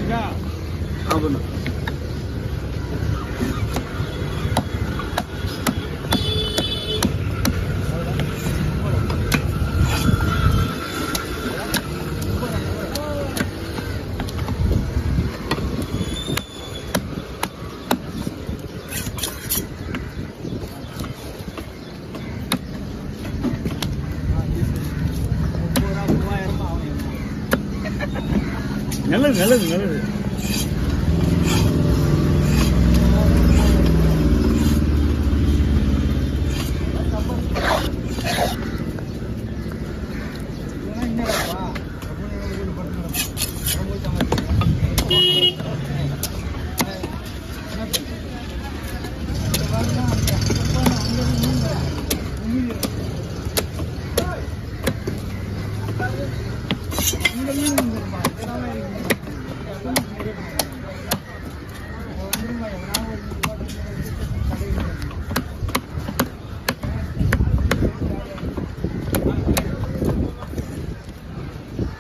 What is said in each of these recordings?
அப்படின்னு நல்லது நல்லது நல்லது.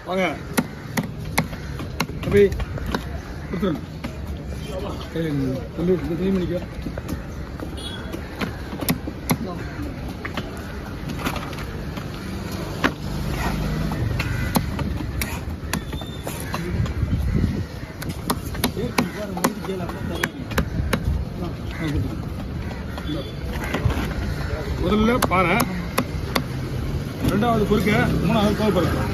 வாங்க அப்படி கொடுத்துருங்க கையில் க்ளீன் பண்ணிக்கோ. முதல்ல பாறை, ரெண்டாவது பொறுக்க, மூணாவது கோவப்பருக்க.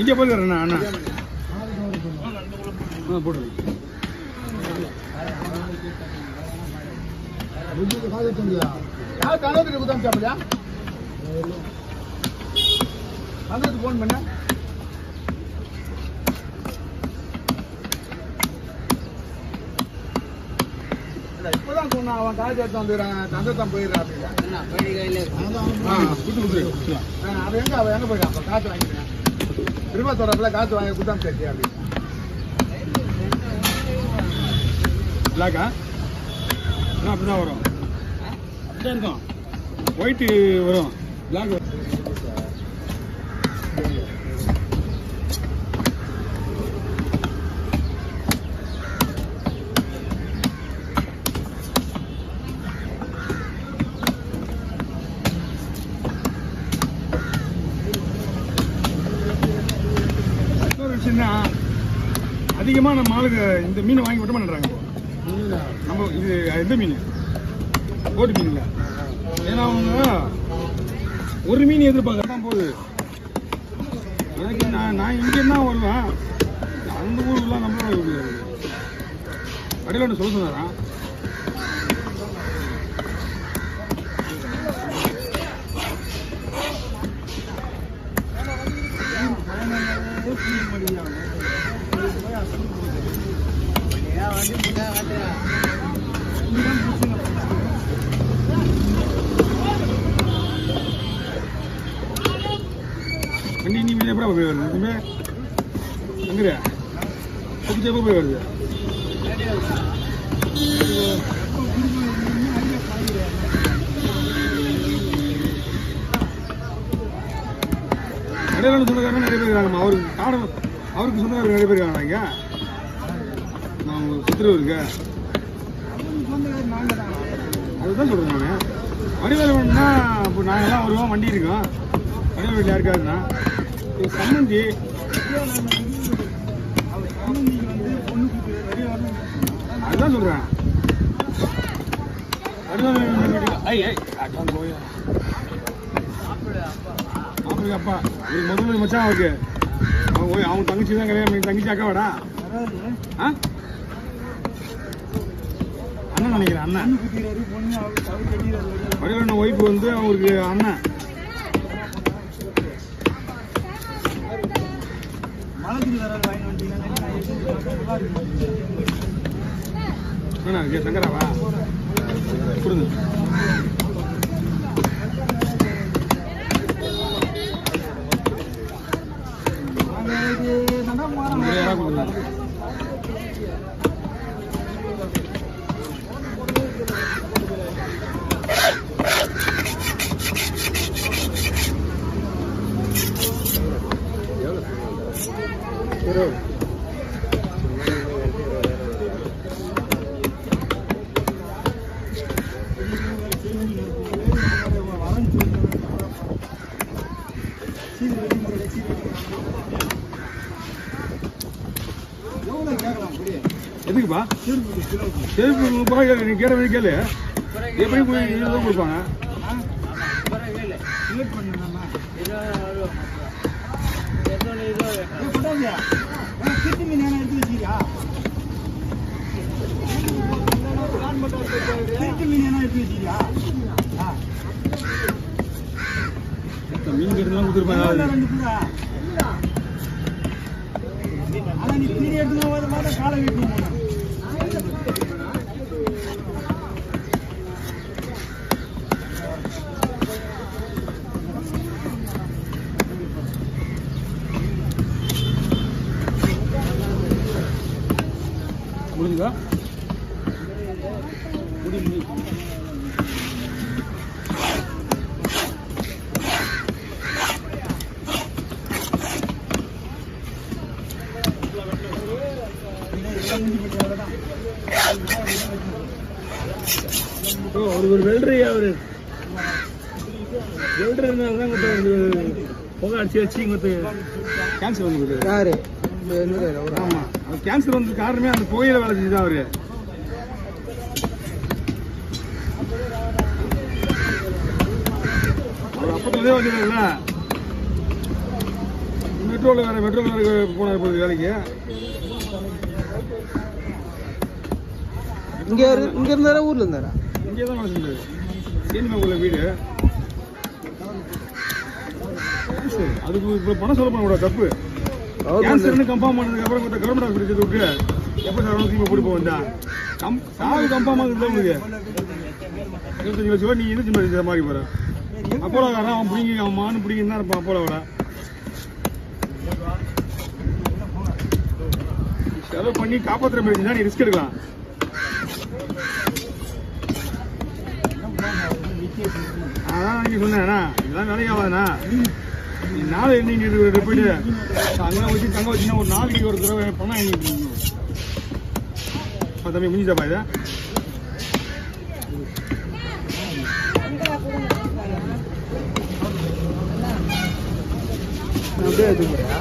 இங்கே போயிருக்கிறேண்ணா அண்ணா போட்டு ஃபோன் பண்ண இப்பதான் சொன்னா அவன் காய்ச்சி எடுத்து வந்துடுறான், தந்தான் போயிடுறான் அப்படின்னா அவன் எங்க போயிடான். அப்ப காசு வாங்கிக்கிறேன் திரும்ப தொடர்பில் காசு வாங்கி குத்தாம் சரி அப்படின்னு பிளாக்கா அப்படிதான் வரும். அப்படிதான் இருக்கும். ஒயிட்டு வரும், பிளாக் வரும். அதிகமாக நம்ம ஆளுங்க இந்த மீனை வாங்கி விட மாட்டேறாங்க. நம்ம இது எந்த மீன் போட்டு மீன் இல்லை. ஏன்னா அவங்க ஒரு மீன் எதிர்பார்க்க தான் போகுது. எனக்கு நான் இங்கே தான் வருவேன், அந்த ஊருக்குலாம் நம்மளும் வர முடியாது. கடையில் ஒன்று சொல்ல சொன்னாரா வண்டி நீ எப்படா போய் வருது? இதுமே எங்கிற எப்போ போய் வருது? கடையில் சொந்தக்காரங்க நிறைய பேர் இருக்காங்கம்மா. அவருக்கு சொந்தக்காரங்க நிறைய பேர் இருக்காங்க. இங்கே நான் சித்திரூருக்கு அதுதான் சொல்கிறேன் நான். வடிவேல் வேணும்னா இப்போ நாங்கள்லாம் வருவோம், வண்டி இருக்கோம். வடிவேல் வீட்டில் யாருக்காருன்னா சம்மந்தி அதுதான் சொல்கிறேன். மாப்பிள்ளை அப்பா முதல்ல மச்சான் அவருக்கு அவன் தங்கச்சி தான் கல்யாணம். தங்கச்சி அக்காவாடா? அண்ணன் நினைக்கிறேன். அண்ணன் வடிவேலு ஒய்ஃபு வந்து அவருக்கு அண்ணன். சங்கராவா கொடுங்க. எவ்வளோப்பா செருப்பு 30 ரூபாய் கேளு, நீ கேட்ட மாதிரி கேளு. எப்படி 20 ரூபா கொடுப்பாங்க? மீன் கட்டுலாம் கொடுத்துருப்பாங்க. ஆனா நீ பீடி எடுத்து போது மாட்டா காலை வெட்டணும். முடிஞ்சுதா? ஒரு வெல்டர் அவரு வெல்டர் தான் புகை அடிச்சு வச்சு கேன்சர் வந்து யாரு? ஆமா, கேன்சர் வந்து காரணமே அந்த புகையில வேலை செஞ்சுதான் அவரு. அவர் அப்பத்துல வச்சுருக்கல மெட்ரோல போனார் போகுது வேலைக்கு. இங்க இருந்தாரா ஊர்ல இருந்தாரா? இங்கே தான் வேலை செஞ்சாரு. சீனிமாக்குள்ள வீடு. அதுக்கு இப்போ பணம் சொல்ல பண்ண தப்பு. கேன்சர்னு கன்ஃபார்ம் பண்ணதுக்கு அப்புறம் மற்ற கவர்மெண்ட் ஹாஸ்பிட்டல் சேர்த்து விட்டு எப்போ சார் திரும்ப கூட்டி போவா சாவு கன்ஃபார்ம் ஆகுது உங்களுக்கு 25 லட்சம் ரூபா. நீ என்ன சின்ன மாதிரி போற அப்போலோ வரான், அவன் பிடிங்க, அவன் மானு பிடிங்கன்னு தான் இருப்பான். அப்போலோ வர செலவு பண்ணி காப்பாற்றுற மாதிரி இருந்தா நீ ரிஸ்க் எடுக்கலாம். அதான் நீங்க சொன்னேண்ணா, இதெல்லாம் வேலையாகாதுண்ணா. நீ நாளை எண்ணிட்டு போயிட்டு அங்கே வச்சு தங்க வச்சுன்னா ஒரு நாளைக்கு ஒரு தடவை பணம் எண்ணிட்டு தம்பி முடிஞ்சாப்பா இதை அப்படியே எடுத்துக்கிறியா?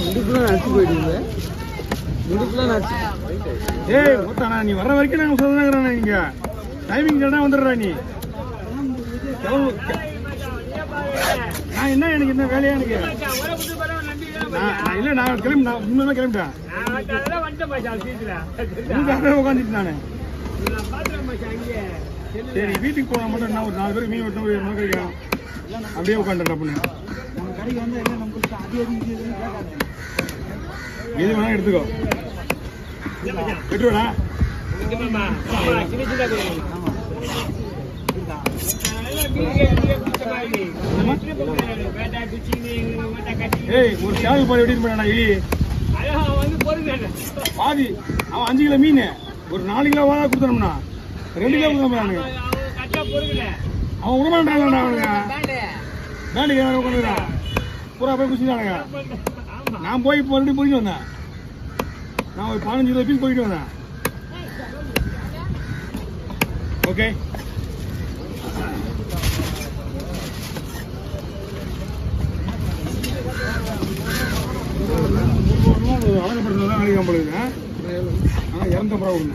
முடிப்புலாம் நடிச்சு போயிடுங்க. முடிப்புலாம் நடிச்சு ஒருத்தானா நீ வர்ற வரைக்கும் நாங்கள் சொல்லுங்கிறேண்ணா. நீங்க டைமிங் கேட்டா வந்துடுறா நீ. நான் என்ன எனக்கு என்ன வேலையா எனக்கு இல்லை நான் கிளம்பி நான் முன்னே கிளம்பிட்டேன். உட்காந்துட்டு நானு சரி வீட்டுக்கு போனா மட்டும் என்ன ஒரு 4 பேருக்கு மீன் வெட்டணும், ஒரு கிடைக்கும் அப்படியே உட்காந்துட்டேன் அப்படின்னு. எது வேணா எடுத்துக்கோ வெட்டுவேடா. ஏய் ஒரு சேவை பாதி வெட்டிட்டு போனா இலி பாதி அவன் 5 கிலோ மீன் ஒரு 4 கிலோ வாழை கொடுத்தோம்னா 2 கிலோ கொடுத்தானுங்க. அவன் விடமாட்டான்டா அவனுங்க பேண்டுக்கு உட்காந்துக்கிறான் பூரா போய் குடிச்சுட்டானுங்க. நான் போய் இப்போ மறுபடியும் போயிட்டு வந்தேன். நான் ஒரு 15 கிலோ பீஸ் போயிட்டு வந்தேன். ஓகே அழகப்படுறது தான் அழகாக போடுங்க. ஆனால் 250 ரூபா கொடுங்க.